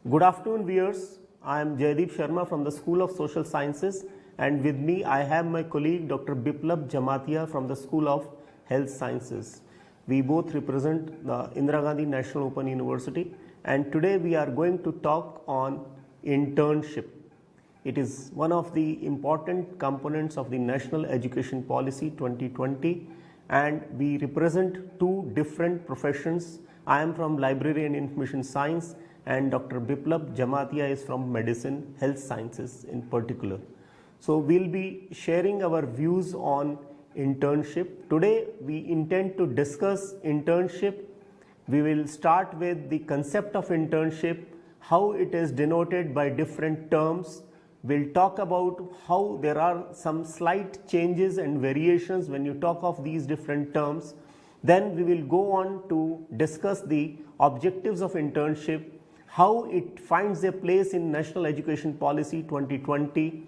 Good afternoon, viewers. I am Jaideep Sharma from the School of Social Sciences, and with me I have my colleague Dr. Biplab Jamatia from the School of Health Sciences. We both represent the Indira Gandhi National Open University, and today we are going to talk on internship. It is one of the important components of the National Education Policy 2020, and we represent two different professions. I am from Library and Information Science, and Dr. Biplab Jamatia is from Medicine, Health Sciences in particular. So we'll be sharing our views on internship. Today we intend to discuss internship. We will start with the concept of internship, how it is denoted by different terms. We'll talk about how there are some slight changes and variations when you talk of these different terms. Then we will go on to discuss the objectives of internship, how it finds a place in National Education Policy 2020,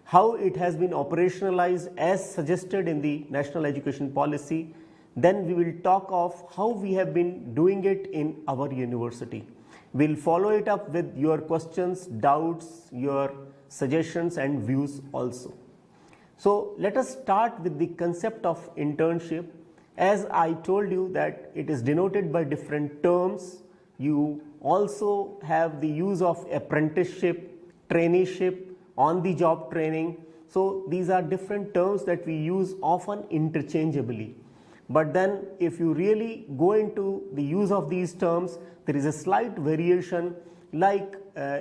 how it has been operationalized as suggested in the National Education Policy. Then we will talk of how we have been doing it in our university. We'll follow it up with your questions, doubts, your suggestions and views also. So let us start with the concept of internship. As I told you that it is denoted by different terms. You also have the use of apprenticeship, traineeship, on-the-job training. So these are different terms that we use often interchangeably. But then if you really go into the use of these terms, there is a slight variation. Like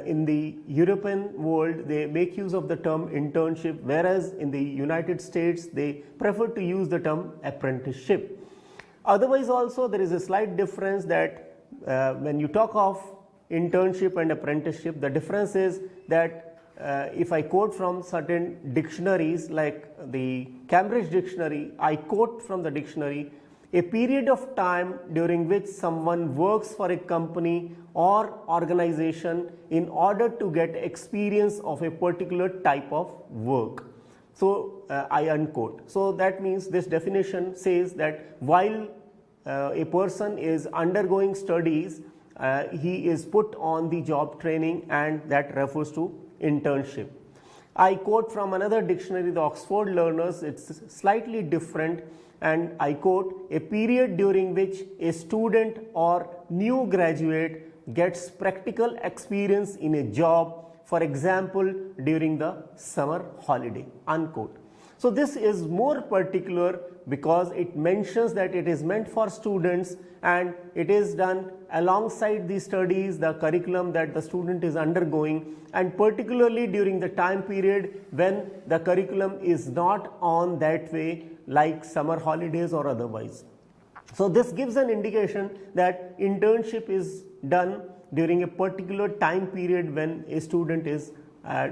in the European world, they make use of the term internship, whereas in the United States, they prefer to use the term apprenticeship. Otherwise also there is a slight difference that when you talk of internship and apprenticeship, the difference is that if I quote from certain dictionaries like the Cambridge Dictionary, I quote from the dictionary, a period of time during which someone works for a company or organization in order to get experience of a particular type of work. So I unquote. So that means this definition says that while a person is undergoing studies, he is put on the job training, and that refers to internship. I quote from another dictionary, the Oxford Learners, it's slightly different, and I quote, a period during which a student or new graduate gets practical experience in a job, for example, during the summer holiday, unquote. So this is more particular because it mentions that it is meant for students and it is done alongside the studies, the curriculum that the student is undergoing, and particularly during the time period when the curriculum is not on that way, like summer holidays or otherwise. So this gives an indication that internship is done during a particular time period when a student is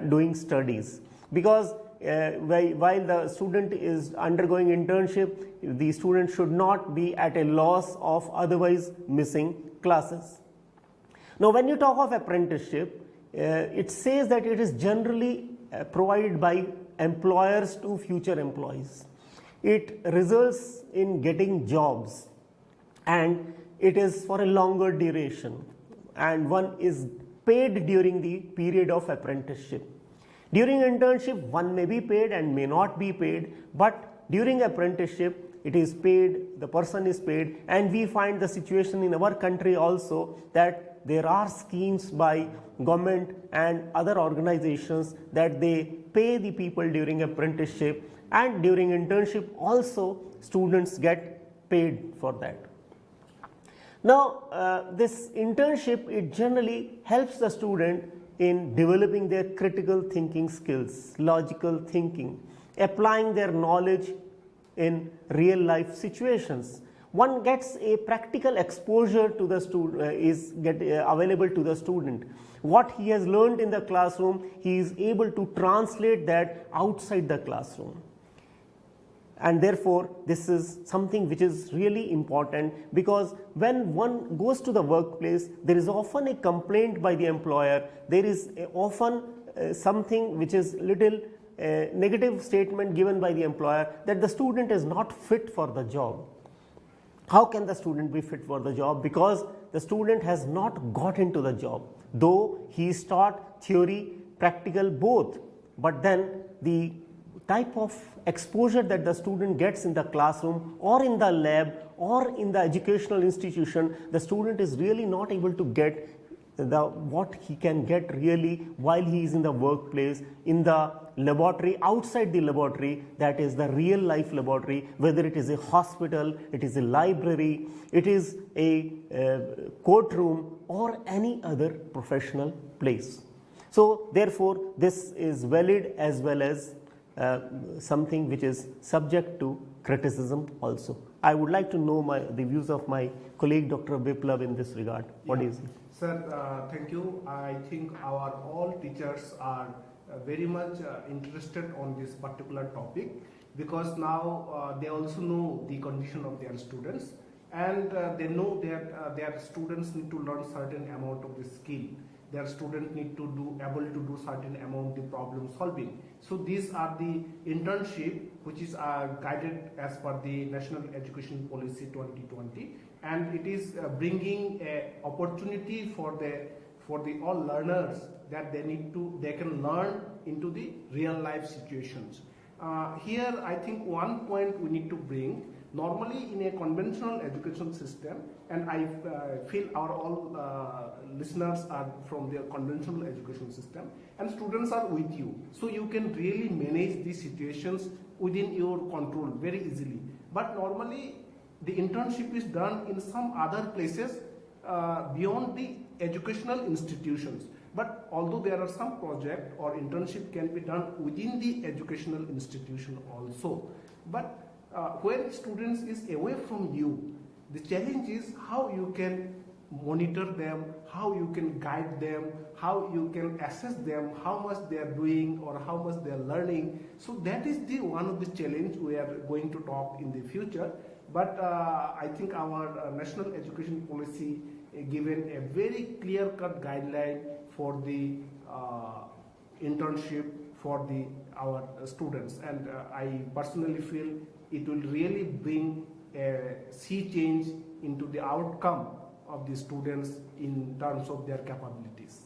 doing studies, because while the student is undergoing internship, the student should not be at a loss of otherwise missing classes. Now when you talk of apprenticeship, it says that it is generally provided by employers to future employees. It results in getting jobs, and it is for a longer duration, and one is paid during the period of apprenticeship. During internship, one may be paid and may not be paid, but during apprenticeship, it is paid, the person is paid, and we find the situation in our country also that there are schemes by government and other organizations that they pay the people during apprenticeship, and during internship also students get paid for that. Now, this internship, it generally helps the student in developing their critical thinking skills, logical thinking, applying their knowledge in real life situations. One gets a practical exposure to the student, available to the student. What he has learned in the classroom, he is able to translate that outside the classroom. And therefore, this is something which is really important, because when one goes to the workplace, there is often a complaint by the employer. There is often something which is little negative statement given by the employer that the student is not fit for the job. How can the student be fit for the job? Because the student has not got into the job. though he is taught theory, practical both, but then the type of exposure that the student gets in the classroom or in the lab or in the educational institution, the student is really not able to get what he can get really while he is in the workplace, in the laboratory, outside the laboratory, that is the real life laboratory, whether it is a hospital, it is a library, it is a courtroom or any other professional place. So therefore, this is valid as well as something which is subject to criticism also. I would like to know the views of my colleague Dr. Biplab in this regard. What do you say? Sir, thank you. I think our all teachers are very much interested on this particular topic, because now they also know the condition of their students, and they know that their students need to learn certain amount of the skill. Their students need to able to do certain amount of problem solving. So these are the internship, which is guided as per the National Education Policy 2020, and it is bringing a opportunity for the all learners that they can learn into the real life situations. Here I think one point we need to bring. Normally in a conventional education system, and I feel our all listeners are from the conventional education system, and students are with you, so you can really manage these situations within your control very easily. But normally the internship is done in some other places beyond the educational institutions. But although there are some project or internship can be done within the educational institution also, but when students is away from you, the challenge is how you can monitor them, how you can guide them, how you can assess them, how much they are doing or how much they are learning. So that is the one of the challenge we are going to talk in the future. But I think our national education policy given a very clear-cut guideline for the internship for our students, and I personally feel it will really bring a sea change into the outcome of the students in terms of their capabilities.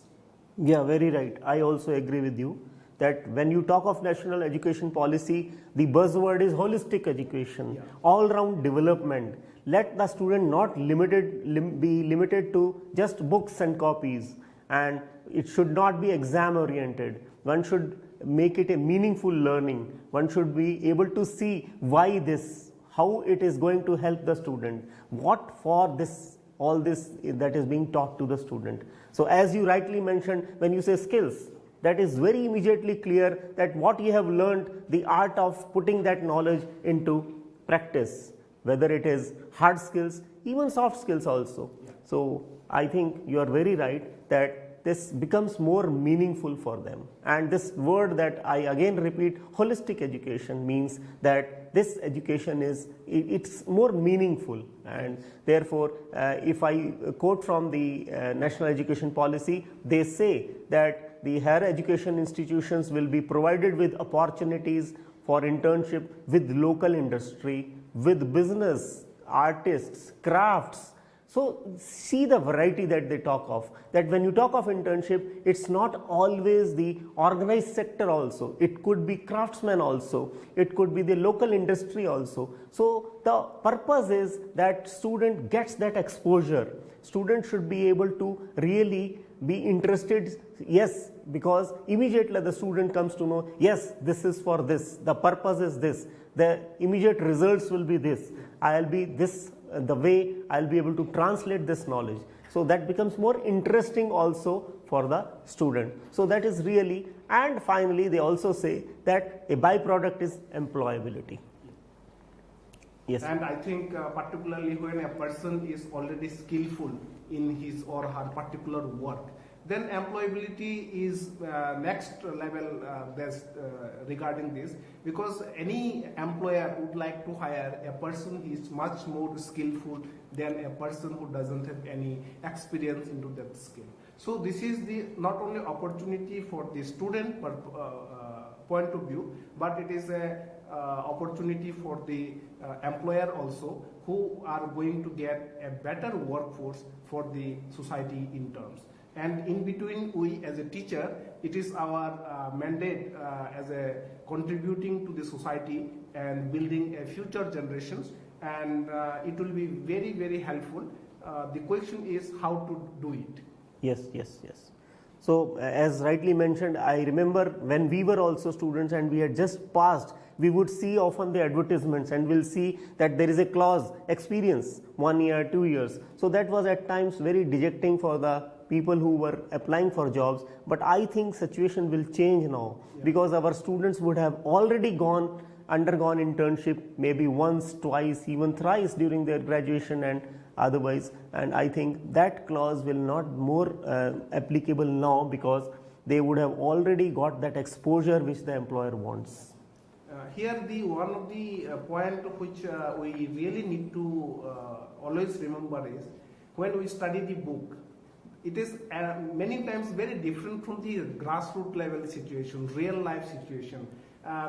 Yeah, very right. I also agree with you that when you talk of national education policy, the buzzword is holistic education, all-round development. Let the student not be limited to just books and copies, and it should not be exam oriented. One should make it a meaningful learning. One should be able to see why this, how it is going to help the student, what for this, all this that is being taught to the student. So as you rightly mentioned, when you say skills, that is very immediately clear that what you have learned, the art of putting that knowledge into practice, whether it is hard skills, even soft skills also. So I think you are very right that this becomes more meaningful for them. And this word that I again repeat, holistic education, means that this education is, it's more meaningful. And therefore, if I quote from the National Education Policy, they say that the higher education institutions will be provided with opportunities for internship with local industry, with business, artists, crafts. So see the variety that they talk of, that when you talk of internship, it's not always the organized sector also, it could be craftsmen also, it could be the local industry also. So the purpose is that student gets that exposure. Student should be able to really be interested, yes, because immediately the student comes to know, yes, this is for this, the purpose is this, the immediate results will be this, I'll be this, the way I'll be able to translate this knowledge. So that becomes more interesting also for the student. So that is really, and finally they also say that a byproduct is employability. Yes. And I think particularly when a person is already skillful in his or her particular work, then employability is next level regarding this, because any employer would like to hire a person who is much more skillful than a person who doesn't have any experience into that skill. So this is the not only opportunity for the student point of view, but it is a opportunity for the employer also, who are going to get a better workforce for the society in terms. And in between, we as a teacher, it is our mandate as a contributing to the society and building a future generations, and it will be very, very helpful. The question is how to do it. Yes, yes, yes. So as rightly mentioned, I remember when we were also students and we had just passed, we would see often the advertisements and we'll see that there is a clause, experience, 1 year, 2 years. So that was at times very dejecting for the people who were applying for jobs. But I think situation will change now, because our students would have already undergone internship maybe once, twice, even thrice during their graduation and otherwise, and I think that clause will not more applicable now, because they would have already got that exposure which the employer wants. Here the one of the point which we really need to always remember is, when we study the book, it is many times very different from the grassroots level situation, real life situation.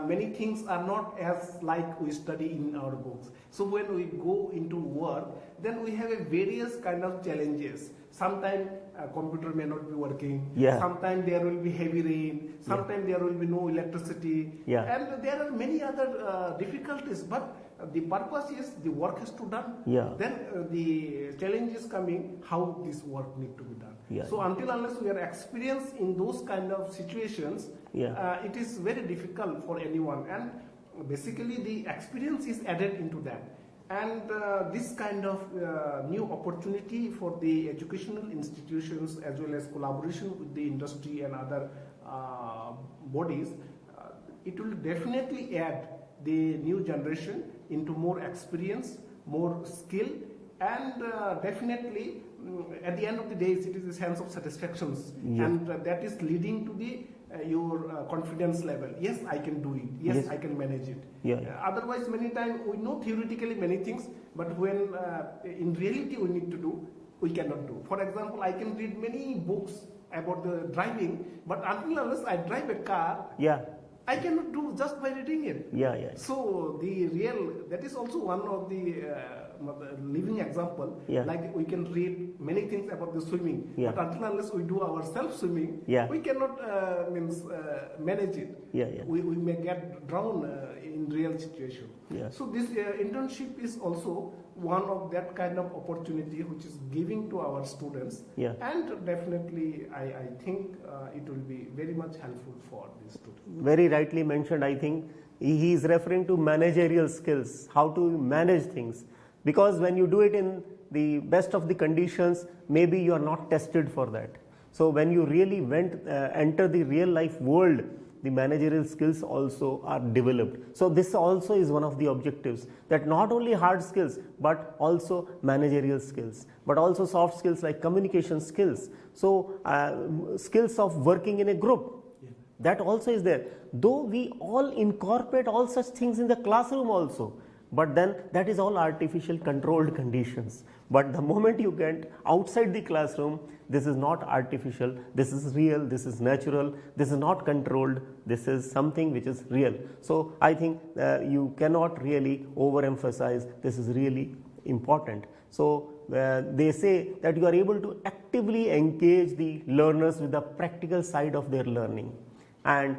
Many things are not as like we study in our books. So when we go into work, then we have a various kind of challenges. Sometimes computer may not be working. Yeah. Sometimes there will be heavy rain. Sometimes there will be no electricity. Yeah. And there are many other difficulties. But the purpose is the work has to done. Yeah. Then the challenge is coming how this work need to be done. Yeah. So until unless we are experienced in those kind of situations, it is very difficult for anyone. And basically the experience is added into that. And this kind of new opportunity for the educational institutions, as well as collaboration with the industry and other bodies, it will definitely add the new generation into more experience, more skill, and definitely at the end of the day, it is a sense of satisfactions, and that is leading to the your confidence level. Yes, I can do it. Yes, I can manage it. Otherwise, many times we know theoretically many things, but when in reality we need to do, we cannot do. For example, I can read many books about the driving, but until unless I drive a car, I cannot do just by reading it. So the real, that is also one of the living example. Like we can read many things about the swimming, but until unless we do our self swimming, we cannot manage it. We may get drowned in real situation. So this internship is also one of that kind of opportunity which is giving to our students, and definitely I think it will be very much helpful for the students. Very rightly mentioned. I think he is referring to managerial skills, how to manage things, because when you do it in the best of the conditions, maybe you are not tested for that. So when you really enter the real life world, the managerial skills also are developed. So this also is one of the objectives, that not only hard skills, but also managerial skills, but also soft skills like communication skills. So skills of working in a group, that also is there. Though we all incorporate all such things in the classroom also, but then that is all artificial controlled conditions. But the moment you get outside the classroom, this is not artificial, this is real, this is natural, this is not controlled, this is something which is real. So I think you cannot really overemphasize, this is really important. So they say that you are able to actively engage the learners with the practical side of their learning. And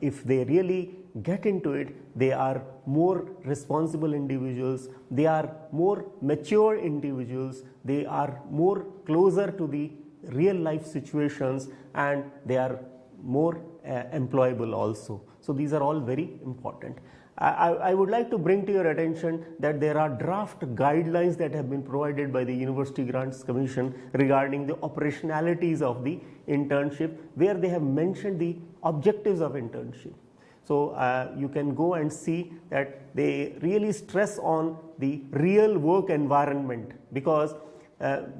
if they really get into it, they are more responsible individuals, they are more mature individuals, they are more closer to the real life situations, and they are more employable also. So these are all very important. I would like to bring to your attention that there are draft guidelines that have been provided by the University Grants Commission regarding the operationalities of the internship, where they have mentioned the objectives of internship. So you can go and see that they really stress on the real work environment, because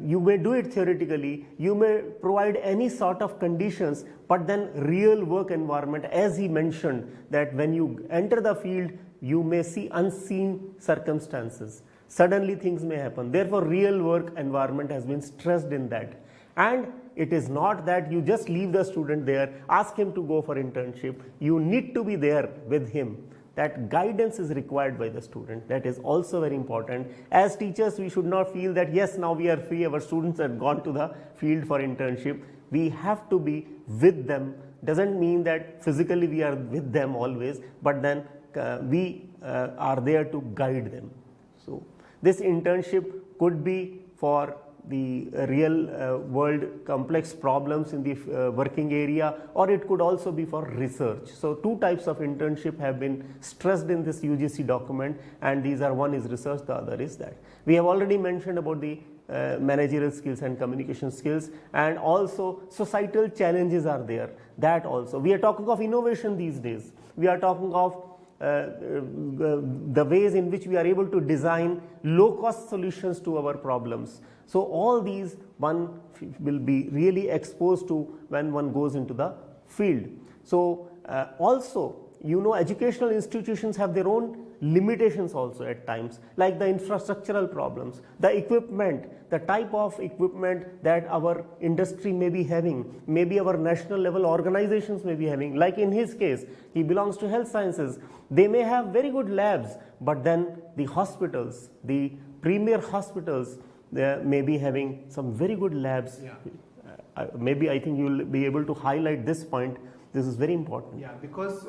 you may do it theoretically, you may provide any sort of conditions, but then real work environment, as he mentioned, that when you enter the field, you may see unseen circumstances. Suddenly things may happen. Therefore, real work environment has been stressed in that. And it is not that you just leave the student there, ask him to go for internship. You need to be there with him. that guidance is required by the student. That is also very important. As teachers, we should not feel that yes, now we are free, our students have gone to the field for internship. We have to be with them. Doesn't mean that physically we are with them always, but then we are there to guide them. So this internship could be for the real world complex problems in the working area, or it could also be for research. So two types of internship have been stressed in this UGC document, and these are, one is research, the other is that. We have already mentioned about the managerial skills and communication skills, and also societal challenges are there. That also, we are talking of innovation these days. We are talking of the ways in which we are able to design low cost solutions to our problems. So all these one will be really exposed to when one goes into the field. So also, you know, educational institutions have their own limitations also at times, like the infrastructural problems, the equipment, the type of equipment that our industry may be having, maybe our national level organizations may be having. Like in his case, he belongs to health sciences. They may have very good labs, but then the hospitals, the premier hospitals, they may be having some very good labs. Yeah. Maybe I think you will be able to highlight this point. This is very important. Yeah, because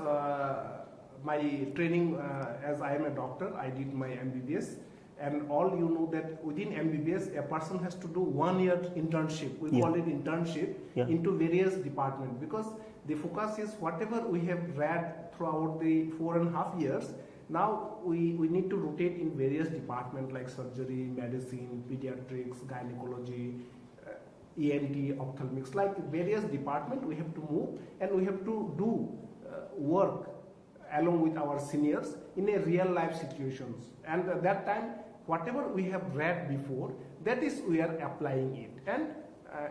my training, as I am a doctor, I did my MBBS, and all you know that within MBBS, a person has to do 1 year internship. We call it internship into various departments, because the focus is whatever we have read throughout the 4.5 years. Now we need to rotate in various departments like surgery, medicine, pediatrics, gynecology, ENT, ophthalmics, like various departments we have to move, and we have to do work along with our seniors in a real life situations. And at that time, whatever we have read before, that is we are applying it. And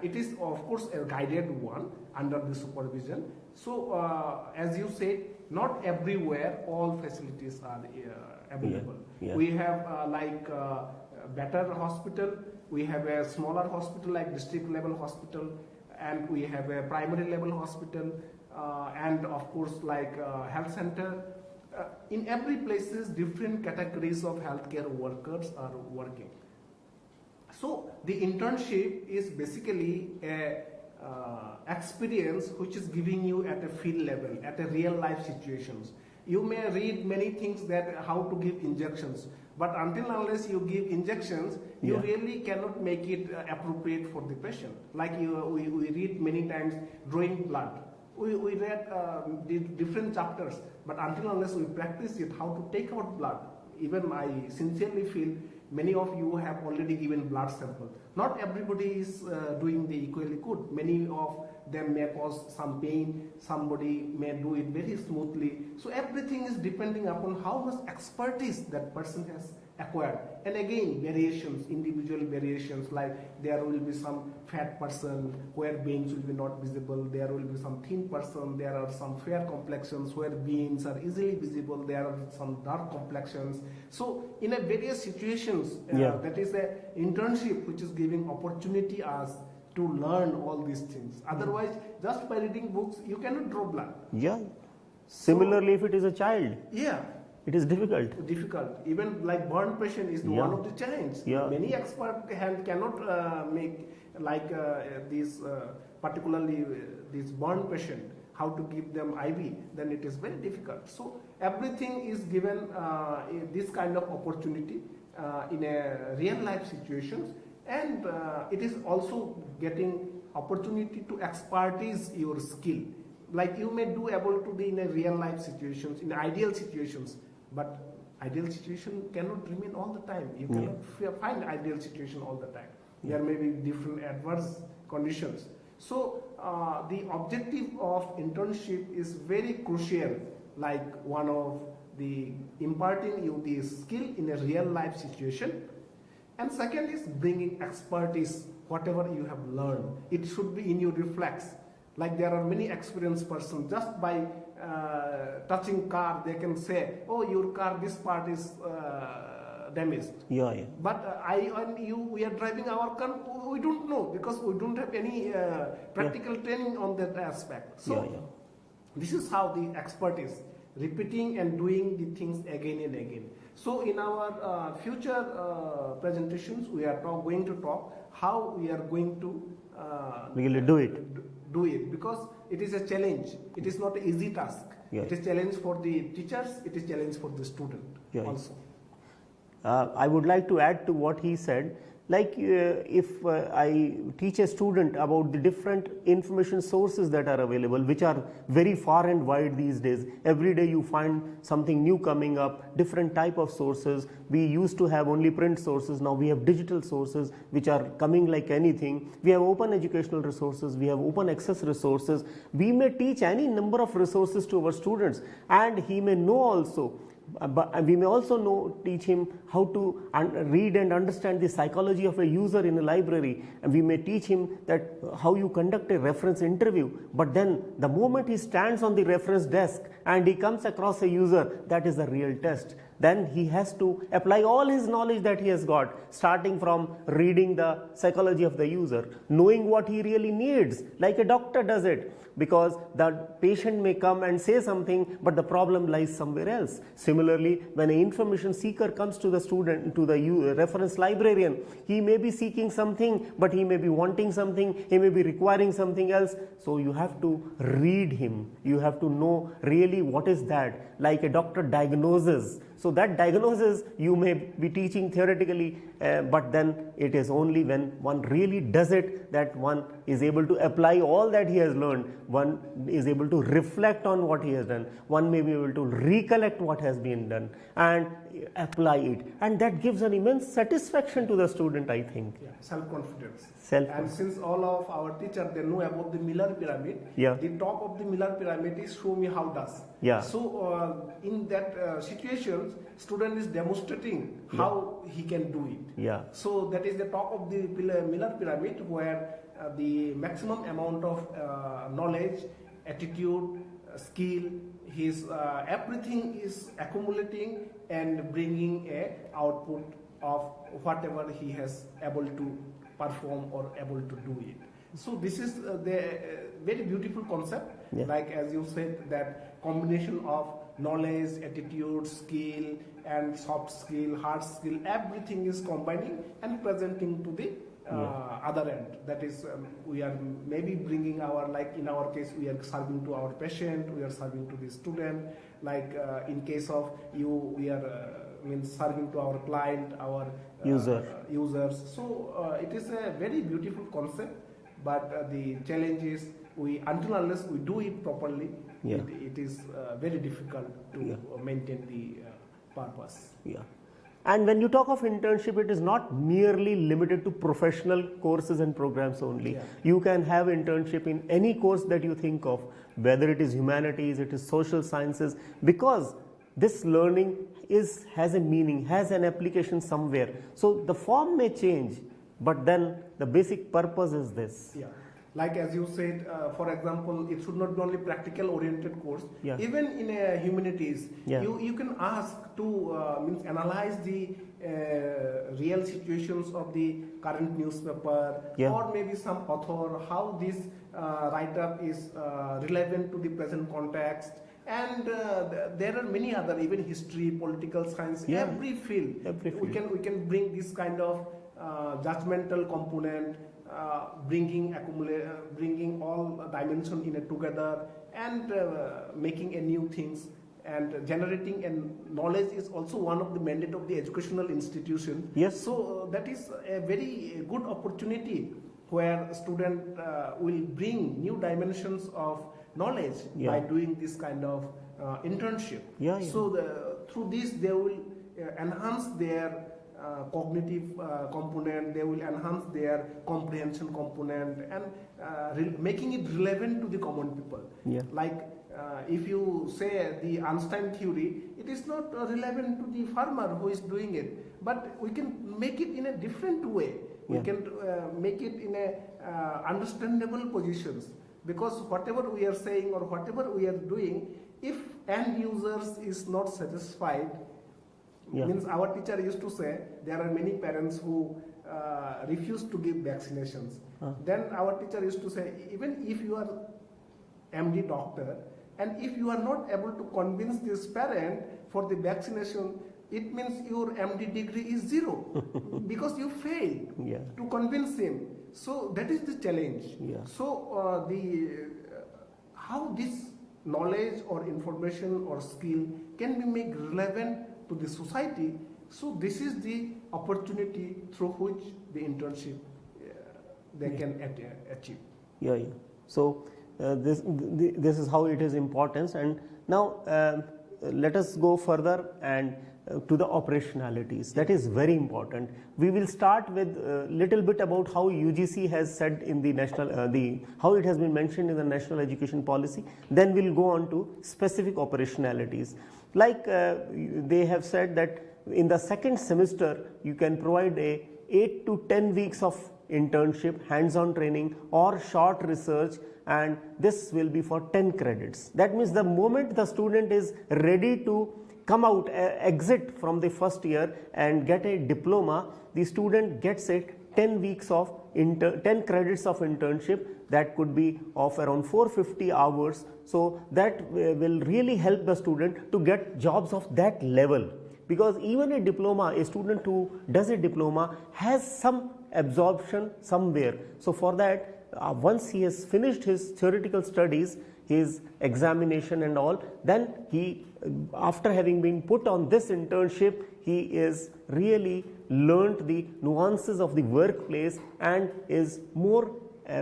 it is of course a guided one under the supervision. So as you said, not everywhere all facilities are available. We have like better hospital, we have a smaller hospital like district level hospital, and we have a primary level hospital, and of course like health center. In every places different categories of healthcare workers are working. So the internship is basically a experience which is giving you at a field level, at a real life situations. You may read many things that how to give injections, but until unless you give injections, you really cannot make it appropriate for the patient. Like we read many times drawing blood. We read the different chapters, but until unless we practice it, how to take out blood. Even I sincerely feel many of you have already given blood sample. Not everybody is doing the equally good. Many of them may cause some pain, somebody may do it very smoothly. So everything is depending upon how much expertise that person has acquired. And again, variations, individual variations, like there will be some fat person where veins will be not visible, there will be some thin person, there are some fair complexions where veins are easily visible, there are some dark complexions. So in a various situations, that is a internship which is giving opportunity us to learn all these things. Otherwise, just by reading books, you cannot draw blood. Similarly, if it is a child. It is difficult. Even like burn patient is one of the challenges. Many expert hand cannot make like this particularly this burn patient, how to give them IV, then it is very difficult. So everything is given this kind of opportunity in a real life situations, and it is also getting opportunity to expertise your skill. Like you may do able to be in a real life situations, in ideal situations, but ideal situation cannot remain all the time. You cannot find ideal situation all the time. There may be different adverse conditions. So the objective of internship is very crucial, like one of the imparting you the skill in a real life situation, and second is bringing expertise, whatever you have learned. It should be in your reflex. Like there are many experienced persons, just by touching car, they can say, oh, your car, this part is damaged. But I and you, we are driving our car, we don't know, because we don't have any practical training on that aspect. So this is how the expertise. repeating and doing the things again and again. So in our future presentations, we are going to talk how we are going to Really do it. do it, because it is a challenge. It is not an easy task. Yeah. It is challenge for the teachers. It is challenge for the student also. I would like to add to what he said. Like if I teach a student about the different information sources that are available, which are very far and wide these days. Every day you find something new coming up, different type of sources. We used to have only print sources, now we have digital sources which are coming like anything. We have open educational resources, we have open access resources. We may teach any number of resources to our students, and he may know also. But we may also teach him how to read and understand the psychology of a user in a library, and we may teach him that how you conduct a reference interview. But then the moment he stands on the reference desk and he comes across a user, that is the real test. Then he has to apply all his knowledge that he has got, starting from reading the psychology of the user, knowing what he really needs, like a doctor does it. Because the patient may come and say something, but the problem lies somewhere else. Similarly, when an information seeker comes to the student, to the reference librarian, he may be seeking something, but he may be wanting something, he may be requiring something else. So you have to read him. You have to know really what is that, like a doctor diagnoses. So that diagnosis you may be teaching theoretically, but then it is only when one really does it that one is able to apply all that he has learned. One is able to reflect on what he has done. One may be able to recollect what has been done and apply it. And that gives an immense satisfaction to the student, I think. Yeah, self-confidence. Self-confidence. And since all of our teachers, they know about the Miller pyramid, the top of the Miller pyramid is show me how does. So in that situations, student is demonstrating how he can do it. So that is the top of the Miller pyramid, where the maximum amount of knowledge, attitude, skill, his everything is accumulating and bringing a output of whatever he has able to perform or able to do it. So this is the very beautiful concept, like as you said, that combination of knowledge, attitude, skill, and soft skill, hard skill, everything is combining and presenting to the other end. That is, we are maybe bringing our, like in our case, we are serving to our patient, we are serving to the student. Like in case of you, we are serving to our client, our users. So it is a very beautiful concept, but the challenge is until unless we do it properly, it is very difficult to maintain the purpose. And when you talk of internship, it is not merely limited to professional courses and programs only. You can have internship in any course that you think of, whether it is humanities, it is social sciences, because this learning has a meaning, has an application somewhere. So the form may change, but then the basic purpose is this. Like as you said, for example, it should not be only practical oriented course. Even in humanities, you can ask to analyze the real situations of the current newspaper, or maybe some author, how this write-up is relevant to the present context. And there are many other, even history, political science, every field. We can bring this kind of judgmental component, bringing all dimension in it together, and making a new things, and generating a knowledge is also one of the mandate of the educational institution. So that is a very good opportunity where student will bring new dimensions of knowledge by doing this kind of internship. So through this they will enhance their cognitive component, they will enhance their comprehension component, and making it relevant to the common people. Like if you say the Einstein theory, it is not relevant to the farmer who is doing it, but we can make it in a different way. We can make it in a understandable positions, because whatever we are saying or whatever we are doing, if end users is not satisfied, means our teacher used to say there are many parents who refuse to give vaccinations. Then our teacher used to say, even if you are MD doctor, And if you are not able to convince this parent for the vaccination, it means your MD degree is zero because you failed Yeah. to convince him. So that is the challenge. Yeah. So how this knowledge or information or skill can be made relevant to the society. So this is the opportunity through which the internship they can achieve. Yeah, yeah. So this is how it is important. And now let us go further and to the operationalities. That is very important. We will start with a little bit about how UGC has said in the national, how it has been mentioned in the national education policy. Then we'll go on to specific operationalities. Like they have said that in the second semester you can provide a 8 to 10 weeks of internship, hands-on training or short research, and this will be for 10 credits. That means the moment the student is ready to come out, exit from the first year and get a diploma, the student gets a 10 weeks of 10 credits of internship that could be of around 450 hours. So that will really help the student to get jobs of that level, because even a diploma, a student who does a diploma has some absorption somewhere. So for that, once he has finished his theoretical studies, his examination and all, then he, after having been put on this internship, he is really learnt the nuances of the workplace and is more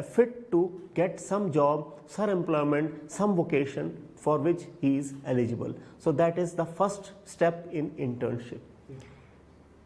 fit to get some job, some employment, some vocation for which he is eligible. So that is the first step in internship.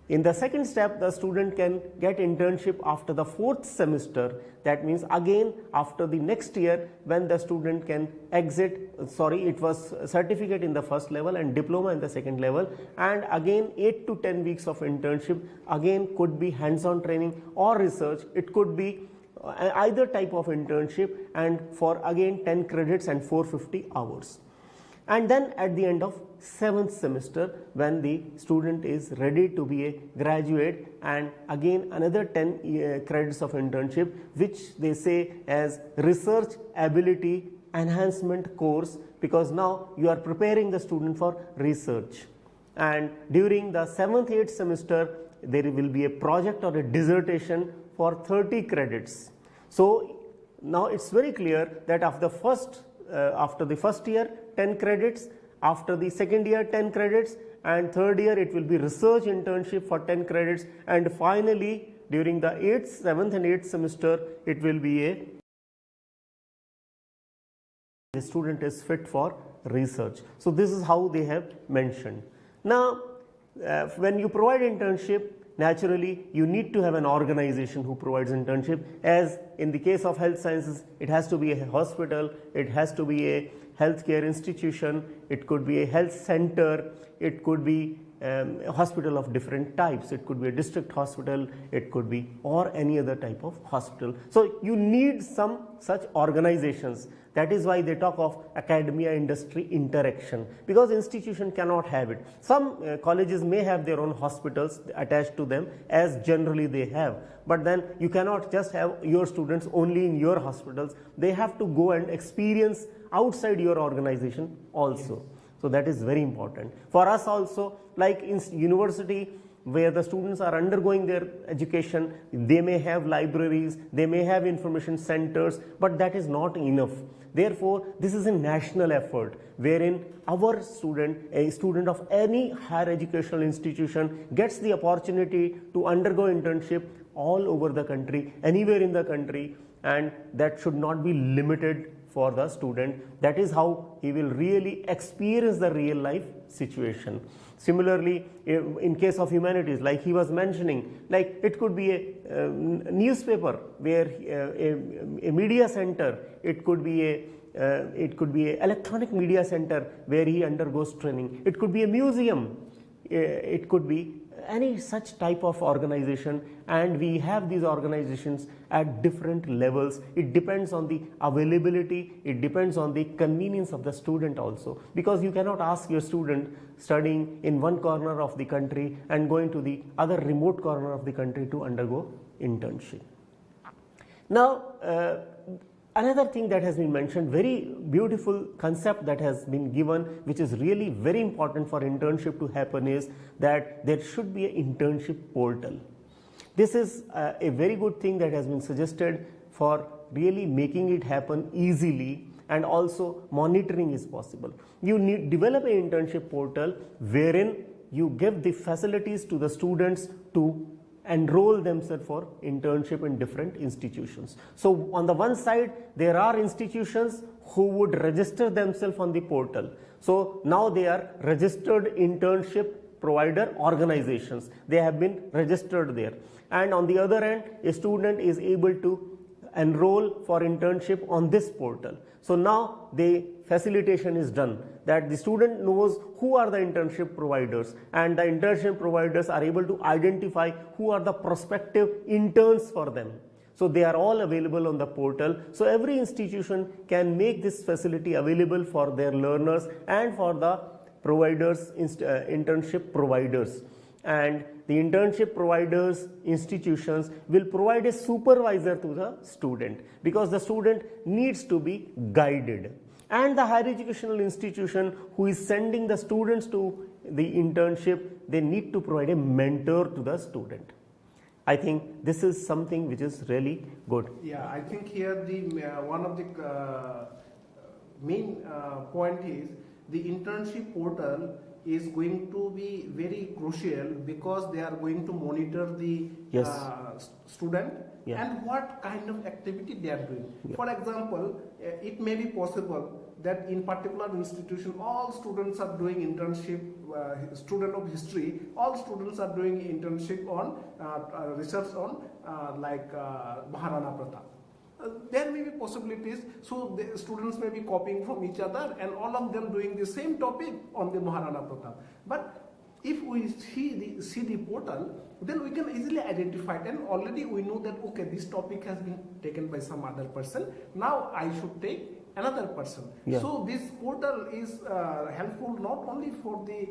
In the second step, the student can get internship after the fourth semester. That means again after the next year, when the student can exit, it was certificate in the first level and diploma in the second level, and again 8 to 10 weeks of internship, again could be hands-on training or research. It could be either type of internship, and for again 10 credits and 450 hours. And then at the end of 7th semester, when the student is ready to be a graduate, and again another 10 credits of internship, which they say as research ability enhancement course, because now you are preparing the student for research. And during the 7th, 8th semester, there will be a project or a dissertation for 30 credits. So now it's very clear that after the first year 10 credits, after the second year 10 credits, and third year it will be research internship for 10 credits, and finally during the 8th, 7th and 8th semester it will be the student is fit for research. So this is how they have mentioned. Now when you provide internship, naturally you need to have an organization who provides internship. As in the case of health sciences, it has to be a hospital, it has to be a healthcare institution, it could be a health center, it could be a hospital of different types, it could be a district hospital, it could be or any other type of hospital. So you need some such organizations. That is why they talk of academia industry interaction, because institution cannot have it. Some colleges may have their own hospitals attached to them, as generally they have, but then you cannot just have your students only in your hospitals. They have to go and experience outside your organization also. Yes. So that is very important for us also. Like in university, where the students are undergoing their education, they may have libraries, they may have information centers, but that is not enough. Therefore, this is a national effort wherein our student, a student of any higher educational institution, gets the opportunity to undergo internship all over the country, anywhere in the country, and that should not be limited for the student. That is how he will really experience the real life situation. Similarly, in case of humanities, like he was mentioning, like it could be a newspaper where a media center, it could be a electronic media center where he undergoes training. It could be a museum. It could be any such type of organization, and we have these organizations at different levels. It depends on the availability, it depends on the convenience of the student also, because you cannot ask your student studying in one corner of the country and going to the other remote corner of the country to undergo internship. Now Another thing that has been mentioned, very beautiful concept that has been given, which is really very important for internship to happen, is that there should be an internship portal. This is a very good thing that has been suggested for really making it happen easily, and also monitoring is possible. You need develop an internship portal wherein you give the facilities to the students to enroll themselves for internship in different institutions. So on the one side, there are institutions who would register themselves on the portal. So now they are registered internship provider organizations. They have been registered there. And on the other end, a student is able to enroll for internship on this portal. So now the facilitation is done, that the student knows who are the internship providers, and the internship providers are able to identify who are the prospective interns for them. So they are all available on the portal. So every institution can make this facility available for their learners and for the providers, internship providers. And the internship providers, institutions will provide a supervisor to the student, because the student needs to be guided. And the higher educational institution who is sending the students to the internship, they need to provide a mentor to the student. I think this is something which is really good. Yeah, I think here the one of the main point is the internship portal is going to be very crucial, because they are going to monitor the student and what kind of activity they are doing. For example, it may be possible that in particular institution all students are doing internship, student of history, all students are doing internship on research on Maharana Pratap. There may be possibilities, so the students may be copying from each other and all of them doing the same topic on the Maharana Pratap. But if we see the portal, then we can easily identify it, and already we know that okay, this topic has been taken by some other person, now I should take another person. So this portal is helpful not only for the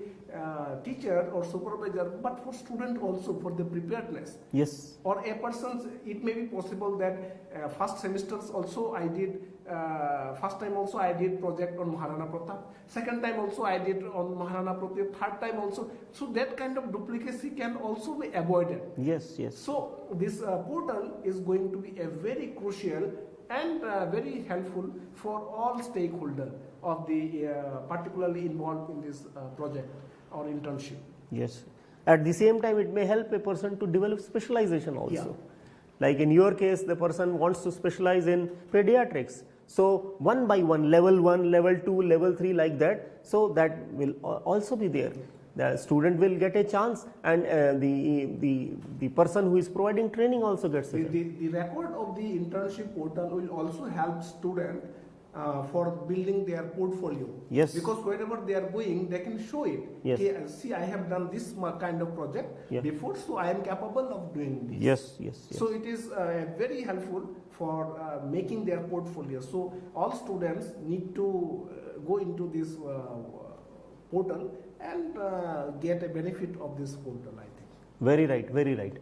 teacher or supervisor, but for student also, for the preparedness. Yes. Or a person's, it may be possible that first semesters also I did, first time also I did project on Maharana Pratap, second time also I did on Maharana Pratap, third time also. So that kind of duplicacy can also be avoided. Yes, yes. So this portal is going to be a very crucial and very helpful for all stakeholders of the particularly involved in this project or internship. Yes. At the same time, it may help a person to develop specialization also. Like in your case, the person wants to specialize in pediatrics. So one by one, level 1, level 2, level 3, like that. So that will also be there. The student will get a chance, and the person who is providing training also gets it. The record of the internship portal will also help student for building their portfolio. Yes. Because wherever they are going, they can show it. Yes. Okay, see, I have done this kind of project before, so I am capable of doing this. Yes, yes, yes. So it is very helpful for making their portfolio. So all students need to go into this portal and get a benefit of this portal, I think. Very right, very right.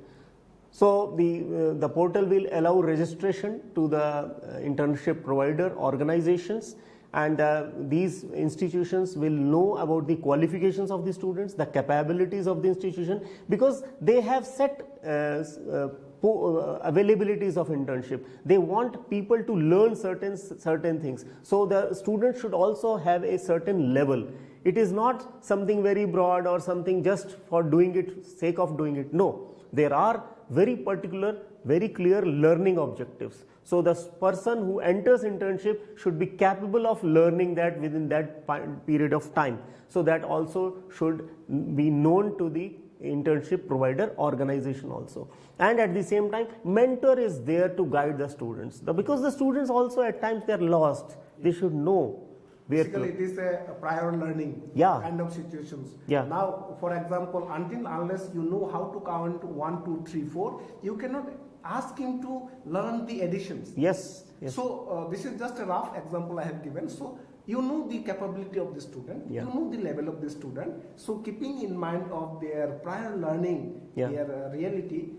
So the portal will allow registration to the internship provider organizations, and these institutions will know about the qualifications of the students, the capabilities of the institution, because they have set availabilities of internship. They want people to learn certain things. So the student should also have a certain level. It is not something very broad or something just for doing it, sake of doing it. No, there are very particular, very clear learning objectives. So the person who enters internship should be capable of learning that within that period of time. So that also should be known to the internship provider organization also. And at the same time, mentor is there to guide the students. Because the students also at times they are lost. They should know. Basically, it is a prior learning kind of situations. Now, for example, unless you know how to count 1, 2, 3, 4, you cannot ask him to learn the additions. Yes. Yes. So this is just a rough example I have given. So you know the capability of the student, you know the level of the student. So keeping in mind of their prior learning, their reality,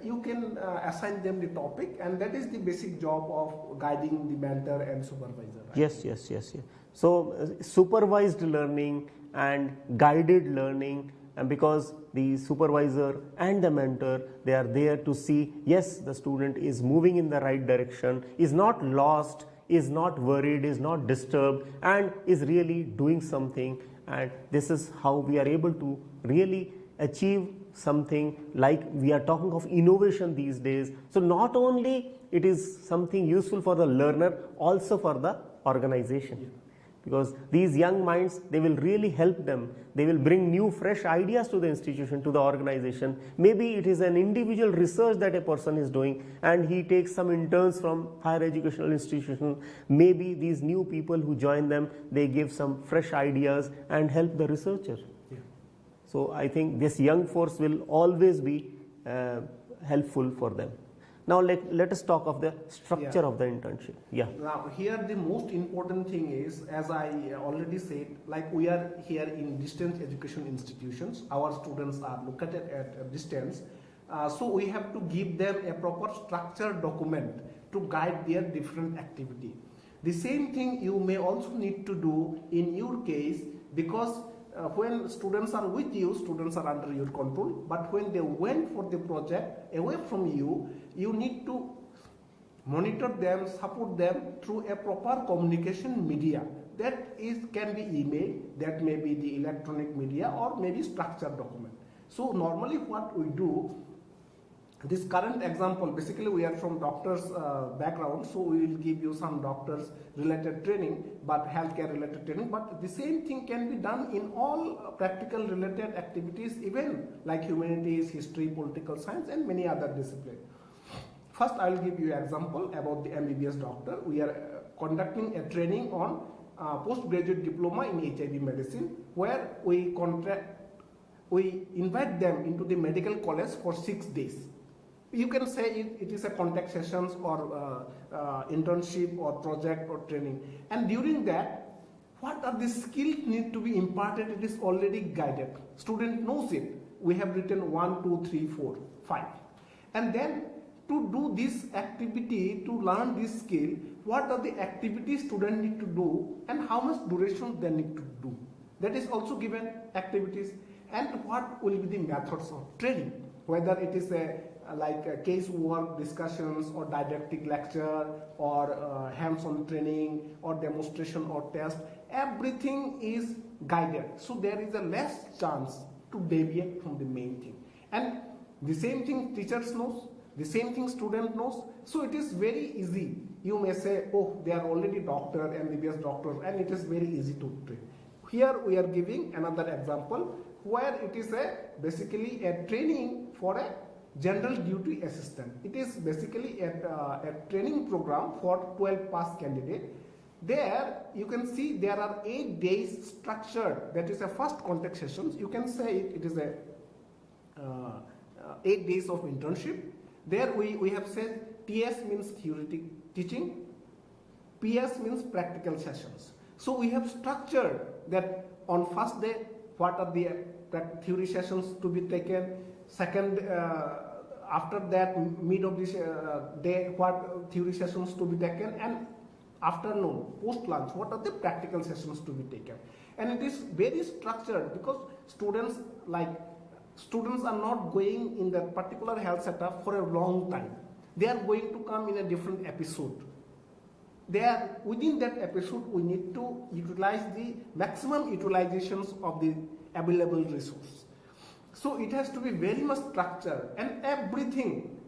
you can assign them the topic, and that is the basic job of guiding the mentor and supervisor. Right? Yes. So supervised learning and guided learning, and because the supervisor and the mentor, they are there to see, yes, the student is moving in the right direction, is not lost, is not worried, is not disturbed, and is really doing something. And this is how we are able to really achieve something. Like we are talking of innovation these days, so not only it is something useful for the learner, also for the organization. Yeah. Because these young minds, they will really help them. They will bring new fresh ideas to the institution, to the organization. Maybe it is an individual research that a person is doing, and he takes some interns from higher educational institution. Maybe these new people who join them, they give some fresh ideas and help the researcher. Yeah. So I think this young force will always be helpful for them. Now let us talk of the structure of the internship. Yeah. Now here the most important thing is, as I already said, like we are here in distance education institutions. Our students are located at a distance. So we have to give them a proper structured document to guide their different activity. The same thing you may also need to do in your case, because when students are with you, students are under your control, but when they went for the project away from you, you need to monitor them, support them through a proper communication media. That is can be email, that may be the electronic media, or maybe structured document. So normally what we do, this current example, basically we are from doctors background, so we will give you some doctors related training, but healthcare related training, but the same thing can be done in all practical related activities, even like humanities, history, political science, and many other disciplines. First I will give you an example about the MBBS doctor. We are conducting a training on postgraduate diploma in HIV medicine, where we invite them into the medical college for 6 days. You can say it is a contact sessions or internship or project or training. And during that, what are the skills need to be imparted? It is already guided. Student knows it. We have written 1, 2, 3, 4, 5. And then to do this activity, to learn this skill, what are the activities student need to do and how much duration they need to do? That is also given activities. And what will be the methods of training? Whether it is like case work discussions or didactic lecture or hands-on training or demonstration or test, everything is guided. So there is a less chance to deviate from the main thing. And the same thing teachers knows, the same thing student knows. So it is very easy. You may say, oh, they are already doctor, MBBS doctor, and it is very easy to train. Here we are giving another example where it is basically a training for a general duty assistant. It is basically a training program for 12 pass candidate. There you can see there are 8 days structured. That is a first contact sessions. You can say it is a 8 days of internship. There we have said TS means theoretic teaching, PS means practical sessions. So we have structured that on first day what are the theory sessions to be taken, second after that mid of this day what theory sessions to be taken, and afternoon post lunch what are the practical sessions to be taken. And it is very structured because students are not going in that particular health setup for a long time. They are going to come in a different episode. There, within that episode, we need to utilize the maximum utilizations of the available resource. So it has to be very much structured, and everything,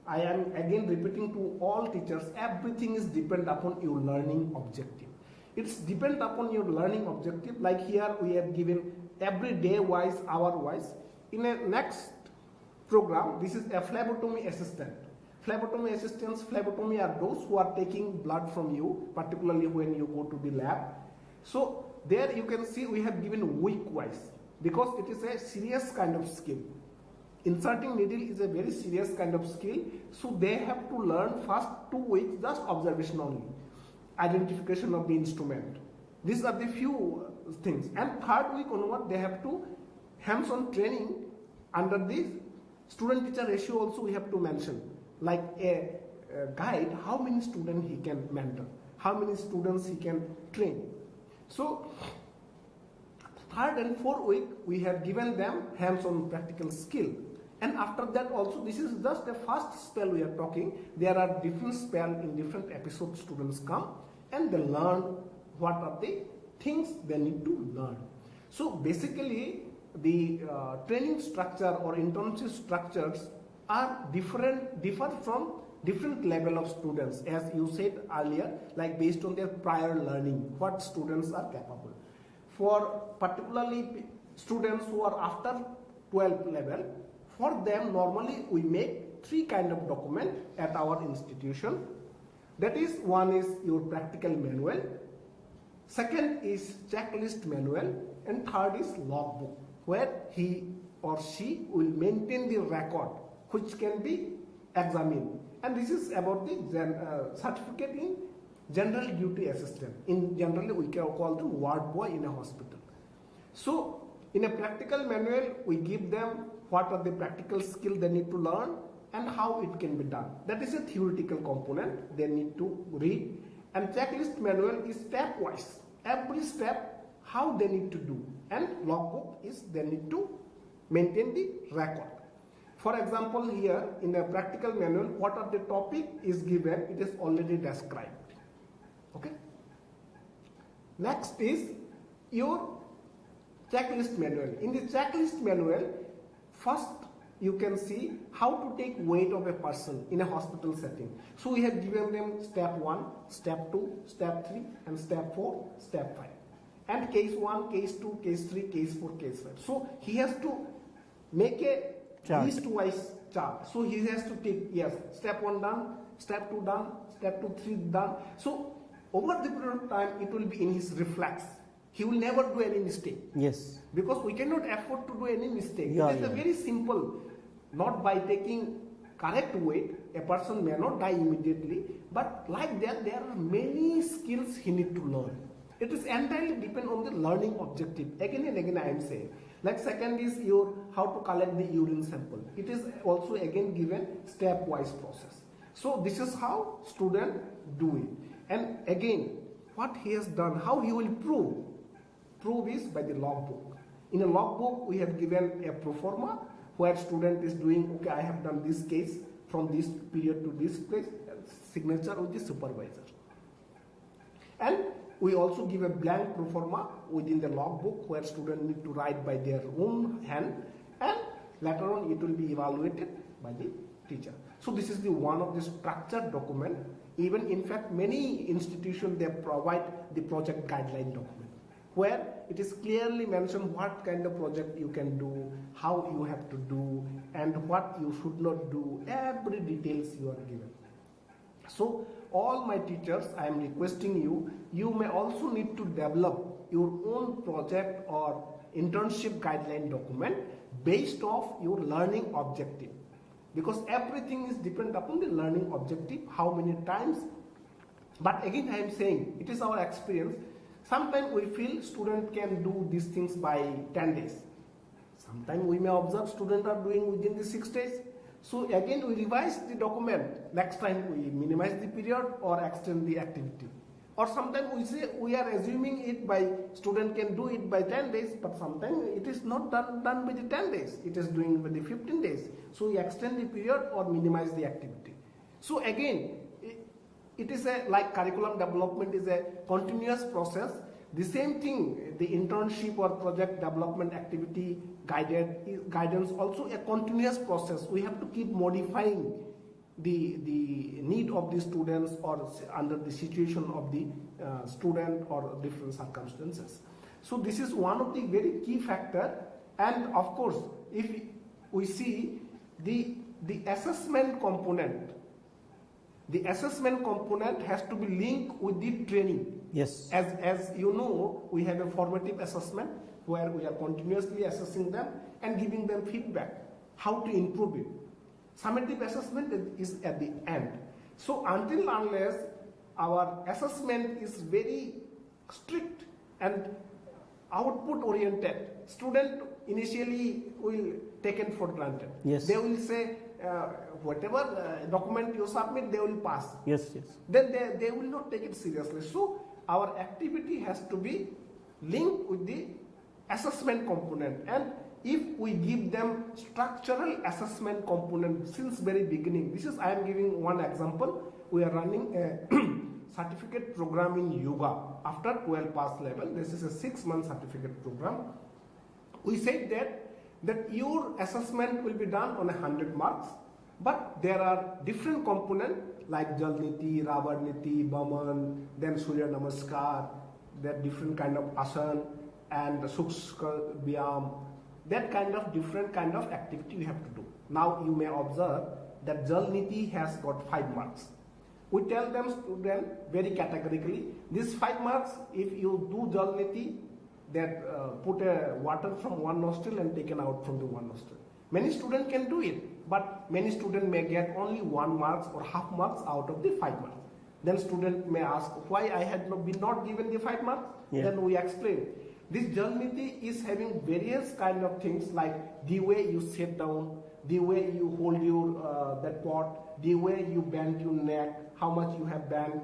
I am again repeating to all teachers, everything is depend upon your learning objective. It's depend upon your learning objective. Like here we have given every day wise, hour wise. In a next program, this is a phlebotomy assistant. Phlebotomy assistants, phlebotomy are those who are taking blood from you, particularly when you go to the lab. So there you can see we have given week wise because it is a serious kind of skill. Inserting needle is a very serious kind of skill. So they have to learn first 2 weeks just observation only, identification of the instrument. These are the few things. And third week onward they have to hands-on training under the Student-teacher ratio also we have to mention, like a guide, how many students he can mentor, how many students he can train. So, third and fourth week, we have given them hands-on practical skill. And after that also, this is just the first spell we are talking. There are different spells in different episodes students come and they learn what are the things they need to learn. So basically, the training structure or internship structures are differ from different level of students, as you said earlier, like based on their prior learning, what students are capable. For particularly students who are after 12th level, for them normally we make 3 kind of document at our institution. That is, one is your practical manual, second is checklist manual, and third is logbook, where he or she will maintain the record which can be examined. And this is about the certificate in general duty assistant. In generally we can call them ward boy in a hospital. So in a practical manual we give them what are the practical skills they need to learn and how it can be done. That is a theoretical component they need to read. And checklist manual is stepwise. Every step how they need to do. And logbook is they need to maintain the record. For example, here in a practical manual, what are the topic is given, it is already described. Okay. Next is your checklist manual. In the checklist manual, first you can see how to take weight of a person in a hospital setting. So we have given them step 1, step 2, step 3, and step 4, step 5. And case 1, case 2, case 3, case 4, case 5. So he has to make a list-wise chart. So he has to take, yes, step 1 done, step 2 done, step 2, 3 done. So over the period of time, it will be in his reflex. He will never do any mistake. Yes. Because we cannot afford to do any mistake. It is a very simple, not by taking correct weight, a person may not die immediately, but like that, there are many skills he need to learn. It is entirely depend on the learning objective. Again and again I am saying. Like second is your how to collect the urine sample. It is also again given stepwise process. So this is how student do it. And again, what he has done, how he will prove. Prove is by the logbook. In a logbook, we have given a pro forma where student is doing, okay, I have done this case from this period to this place, signature of the supervisor. And we also give a blank pro forma within the logbook where students need to write by their own hand, and later on it will be evaluated by the teacher. So this is the one of the structured document. Even in fact, many institutions they provide the project guideline document where it is clearly mentioned what kind of project you can do, how you have to do, and what you should not do. Every details you are given. So all my teachers, I am requesting you, you may also need to develop your own project or internship guideline document based off your learning objective. Because everything is dependent upon the learning objective, how many times. But again I am saying, it is our experience. Sometimes we feel student can do these things by 10 days. Sometimes we may observe students are doing within the 6 days. So again we revise the document. Next time we minimize the period or extend the activity. Or sometimes we say we are assuming it by student can do it by 10 days, but sometimes it is not done by the 10 days. It is doing by the 15 days. So we extend the period or minimize the activity. So again, it is a like curriculum development is a continuous process. The same thing, the internship or project development activity guidance also a continuous process. We have to keep modifying the need of the students or under the situation of the student or different circumstances. So this is one of the very key factor. And of course, if we see the assessment component, the assessment component has to be linked with the training. Yes. As you know, we have a formative assessment where we are continuously assessing them and giving them feedback, how to improve it. Summative assessment is at the end. So until unless our assessment is very strict and output oriented, student initially will taken for granted. Yes. They will say, whatever document you submit, they will pass. Yes, yes. Then they will not take it seriously. So our activity has to be linked with the assessment component, and if we give them structural assessment component since very beginning, I am giving one example. We are running a certificate program in yoga after 12 pass level. This is a 6-month certificate program. We said that your assessment will be done on 100 marks, but there are different components like Jal Niti, Rabar Niti, Baman, then Surya Namaskar, there are different kind of asan and Sukshka Vyam, that kind of different kind of activity we have to do. Now you may observe that Jal Niti has got 5 marks. We tell them student very categorically, these 5 marks, if you do Jal Niti, that put a water from one nostril and taken out from the one nostril. Many students can do it, but many students may get only 1 marks or half marks out of the 5 marks. Then student may ask why I had been not given the 5 marks. Yeah. Then we explain. This Jal Niti is having various kind of things like the way you sit down, the way you hold your that pot, the way you bend your neck, how much you have bent,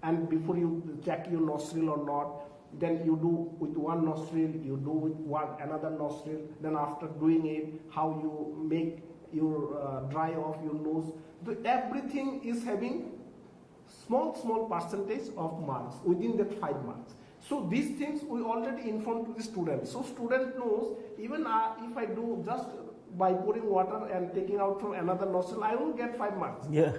and before you check your nostril or not. Then you do with one nostril, you do with another nostril. Then after doing it, how you make your dry off your nose. So everything is having small percentage of marks within that 5 marks. So these things we already inform to the student. So student knows even if I do just by pouring water and taking out from another nostril, I will get 5 marks. Yeah.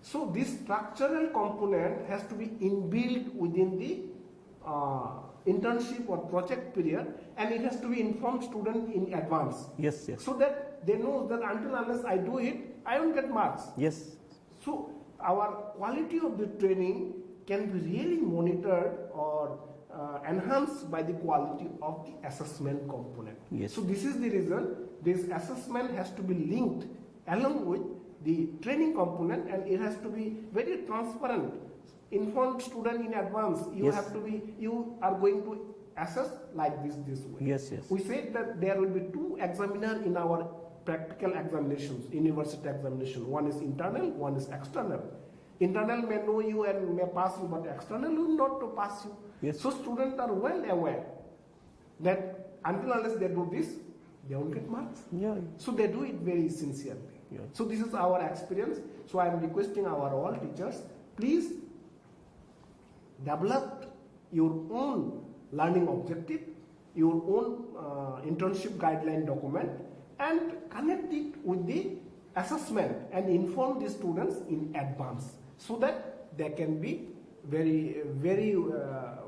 So this structural component has to be inbuilt within the internship or project period, and it has to be informed student in advance. Yes, yes. So that they know that until unless I do it, I won't get marks. Yes. So our quality of the training can be really monitored or enhanced by the quality of the assessment component. Yes. So this is the reason this assessment has to be linked along with the training component, and it has to be very transparent. Informed student in advance. You Yes. have to be. You are going to assess like this way. Yes, yes. We said that there will be 2 examiners in our practical examinations, university examination. One is internal, one is external. Internal may know you and may pass you, but external will not to pass you. Yes. So students are well aware that until unless they do this, they won't get marks. Yeah. So they do it very sincerely. Yeah. So this is our experience. So I am requesting our all teachers, please develop your own learning objective, your own internship guideline document, and connect it with the assessment and inform the students in advance so that they can be very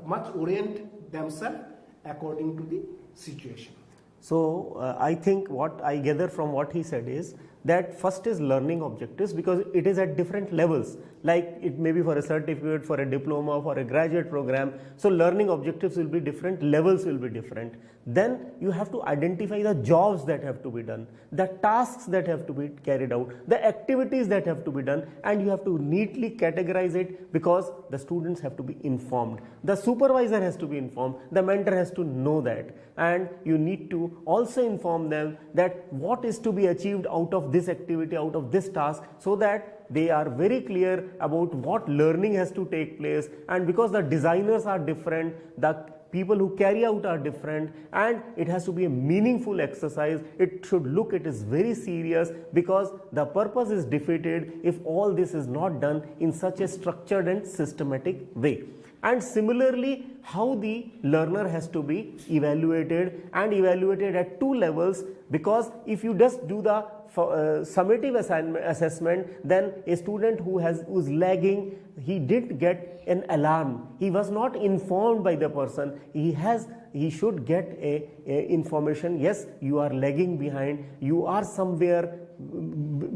much orient themselves according to the situation. So I think what I gather from what he said is that first is learning objectives, because it is at different levels, like it may be for a certificate, for a diploma, for a graduate program. So learning objectives will be different, levels will be different. Then you have to identify the jobs that have to be done, the tasks that have to be carried out, the activities that have to be done, and you have to neatly categorize it, because the students have to be informed, the supervisor has to be informed, the mentor has to know that, and you need to also inform them that what is to be achieved out of this activity, out of this task, so that they are very clear about what learning has to take place. And because the designers are different, the people who carry out are different, and it has to be a meaningful exercise. It should look, it is very serious, because the purpose is defeated if all this is not done in such a structured and systematic way. And similarly, how the learner has to be evaluated, and evaluated at 2 levels, because if you just do the summative assessment, then a student who's lagging, he did get an alarm. He was not informed by the person. He should get a information. Yes, you are lagging behind. You are somewhere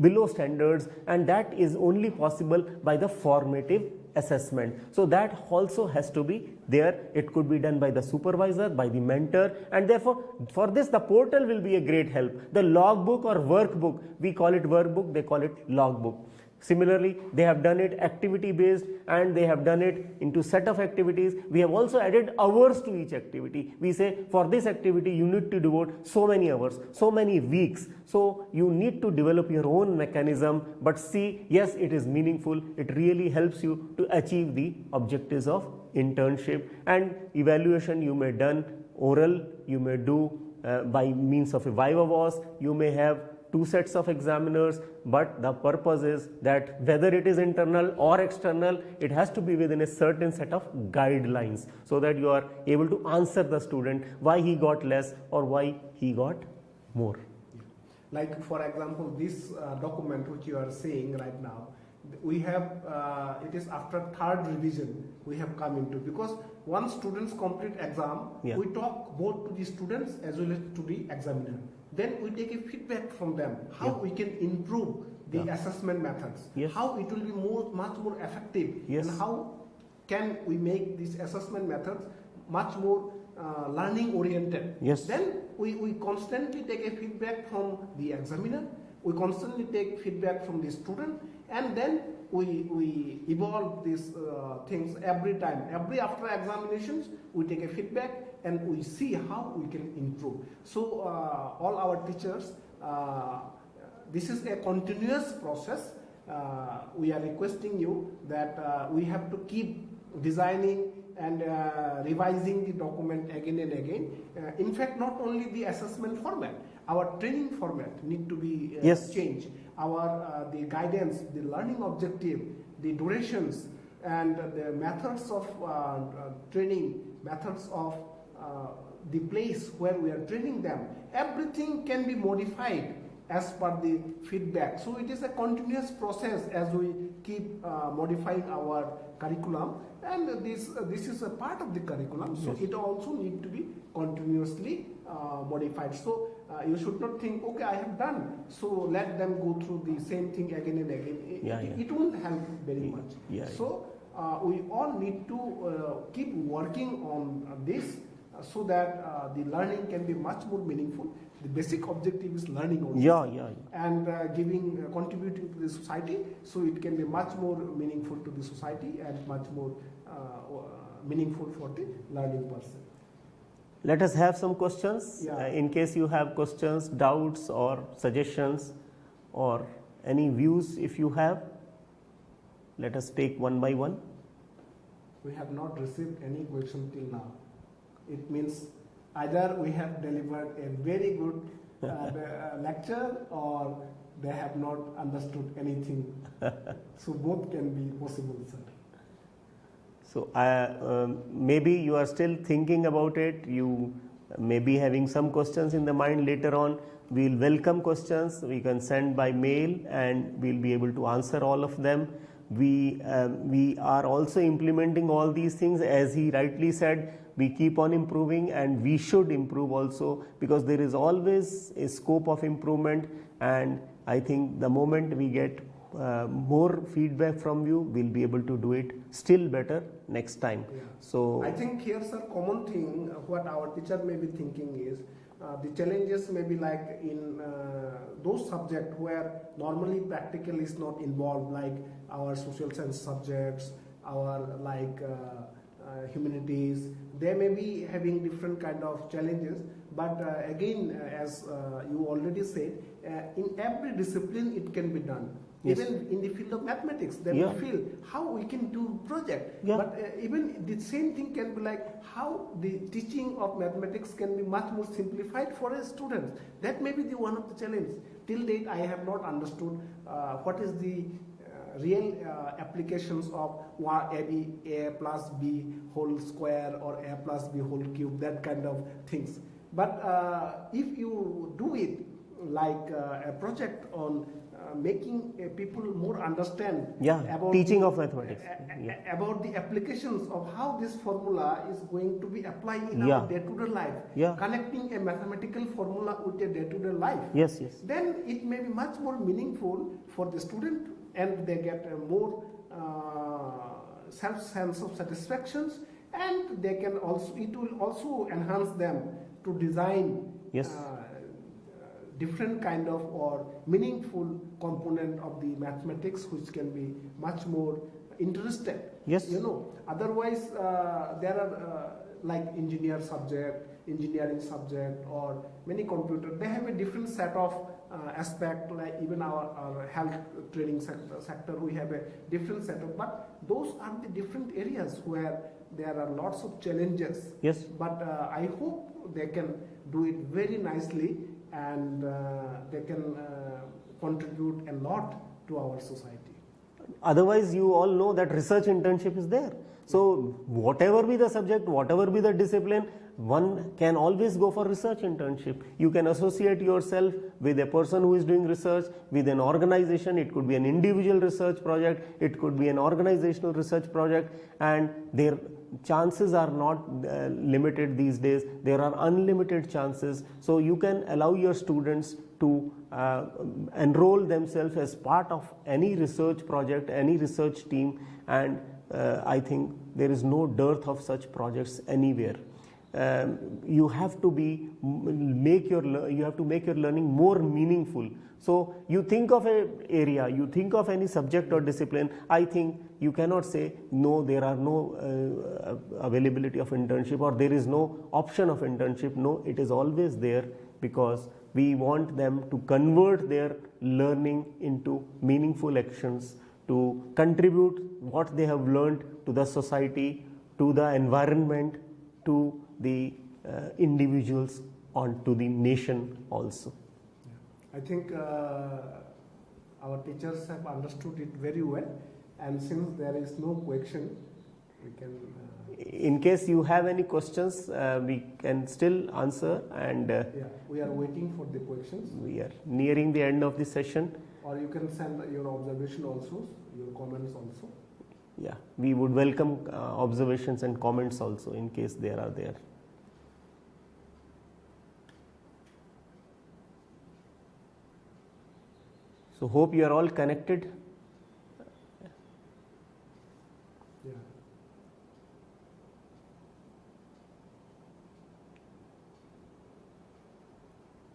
below standards, and that is only possible by the formative assessment. So that also has to be there. It could be done by the supervisor, by the mentor, and therefore for this the portal will be a great help. The logbook or workbook, we call it workbook, they call it logbook. Similarly, they have done it activity based and they have done it into set of activities. We have also added hours to each activity. We say for this activity you need to devote so many hours, so many weeks. So you need to develop your own mechanism, but see, yes, it is meaningful. It really helps you to achieve the objectives of internship. And evaluation you may done oral, you may do by means of a viva voce, you may have 2 sets of examiners, but the purpose is that whether it is internal or external, it has to be within a certain set of guidelines so that you are able to answer the student why he got less or why he got more. Like for example, this document which you are saying right now, we have, it is after 3rd revision we have come into, because once students complete exam, we talk both to the students as well as to the examiner. Then we take a feedback from them, how we can improve the assessment methods, how it will be much more effective, and how can we make these assessment methods much more learning oriented. Then we constantly take a feedback from the examiner, we constantly take feedback from the student, and then we evolve these things every time. Every after examinations, we take a feedback and we see how we can improve. So all our teachers, this is a continuous process. We are requesting you that we have to keep designing and revising the document again and again. In fact, not only the assessment format, our training format need to be changed. Our the guidance, the learning objective, the durations, and the methods of training, methods of the place where we are training them, everything can be modified as per the feedback. So it is a continuous process as we keep modifying our curriculum, and this is a part of the curriculum, so it also need to be continuously modified. So you should not think, okay, I have done, so let them go through the same thing again and again. It won't help very much. So we all need to keep working on this so that the learning can be much more meaningful. The basic objective is learning also, and contributing to the society, so it can be much more meaningful to the society and much more meaningful for the learning person. Let us have some questions. In case you have questions, doubts or suggestions or any views if you have, let us take one by one. We have not received any question till now. It means either we have delivered a very good lecture or they have not understood anything. So both can be possible, sir. So maybe you are still thinking about it. You may be having some questions in the mind later on. We will welcome questions. We can send by mail and we will be able to answer all of them. We are also implementing all these things, as he rightly said. We keep on improving and we should improve also, because there is always a scope of improvement, and I think the moment we get more feedback from you, we'll be able to do it still better next time. So I think here's a common thing what our teacher may be thinking is the challenges may be like in those subjects where normally practical is not involved, like our social science subjects, our humanities. They may be having different kind of challenges, but again, as you already said, in every discipline it can be done. Even in the field of mathematics, they will feel how we can do project. But even the same thing can be like how the teaching of mathematics can be much more simplified for a student. That may be the one of the challenges. Till date, I have not understood what is the real applications of a plus b whole square or a plus b whole cube, that kind of things. But if you do it like a project on making people more understand about teaching of mathematics, about the applications of how this formula is going to be applied in our day-to-day life, connecting a mathematical formula with a day-to-day life, then it may be much more meaningful for the student, and they get a more sense of satisfactions, and they can also, it will also enhance them to design different kind of or meaningful component of the mathematics which can be much more interested. Yes. Otherwise there are like engineering subject or many computer, they have a different set of aspect, like even our health training sector, we have a different setup, but those are the different areas where there are lots of challenges. Yes. But I hope they can do it very nicely, and they can contribute a lot to our society. Otherwise, you all know that research internship is there. So, whatever be the subject, whatever be the discipline, one can always go for research internship. You can associate yourself with a person who is doing research, with an organization. It could be an individual research project, it could be an organizational research project, and their chances are not limited these days. There are unlimited chances. So you can allow your students to enroll themselves as part of any research project, any research team, and I think there is no dearth of such projects anywhere. You have to make your learning more meaningful. So you think of an area, you think of any subject or discipline, I think you cannot say no, there are no availability of internship or there is no option of internship. No, it is always there, because we want them to convert their learning into meaningful actions, to contribute what they have learned to the society, to the environment, to the individuals, and to the nation also. I think our teachers have understood it very well, and since there is no question, we can... In case you have any questions, we can still answer, and yeah, we are waiting for the questions. We are nearing the end of the session. Or you can send your observation also, your comments also. Yeah, we would welcome observations and comments also in case there are there. So hope you are all connected. Yeah.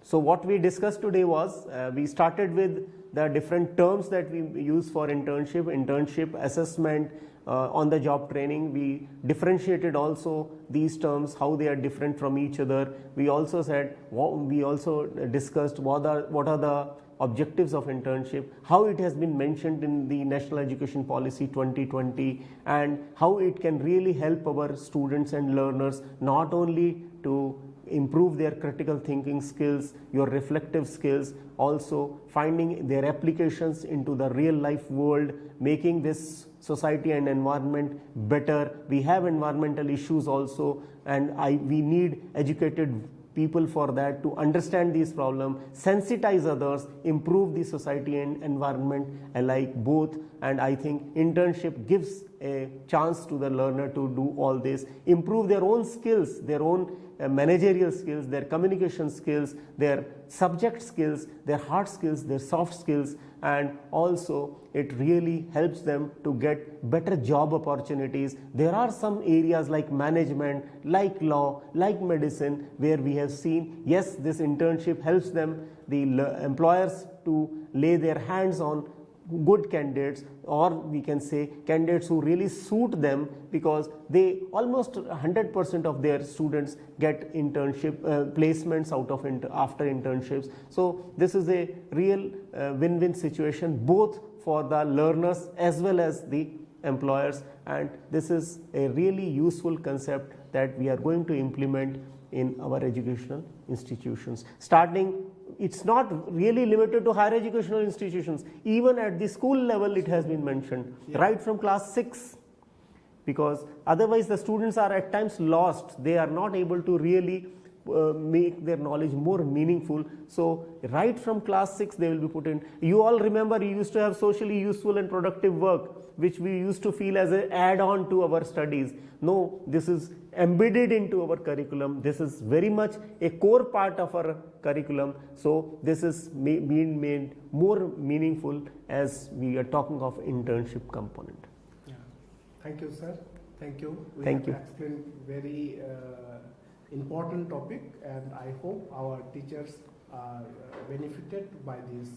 So what we discussed today was, we started with the different terms that we use for internship, assessment, on-the-job training. We differentiated also these terms, how they are different from each other. We also said, we also discussed what are the objectives of internship, how it has been mentioned in the National Education Policy 2020, and how it can really help our students and learners not only to improve their critical thinking skills, your reflective skills, also finding their applications into the real life world, making this society and environment better. We have environmental issues also, and we need educated people for that, to understand these problems, sensitize others, improve the society and environment alike, both. And I think internship gives a chance to the learner to do all this, improve their own skills, their own managerial skills, their communication skills, their subject skills, their hard skills, their soft skills, and also it really helps them to get better job opportunities. There are some areas like management, like law, like medicine, where we have seen, yes, this internship helps them, the employers, to lay their hands on good candidates, or we can say candidates who really suit them, because they almost 100% of their students get internship placements out of after internships. So this is a real win-win situation, both for the learners as well as the employers, and this is a really useful concept that we are going to implement in our educational institutions. It's not really limited to higher educational institutions. Even at the school level, it has been mentioned, right from class 6. Because otherwise the students are at times lost. They are not able to really make their knowledge more meaningful. So right from class 6 they will be put in. You all remember, you used to have socially useful and productive work, which we used to feel as an add-on to our studies. No, this is embedded into our curriculum. This is very much a core part of our curriculum. So this is being made more meaningful as we are talking of internship component. Yeah. Thank you, sir. Thank you. Thank you. Explained very important topic, and I hope our teachers are benefited by this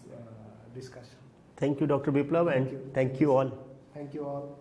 discussion. Thank you, Dr. Biplab, and thank you all. Thank you all.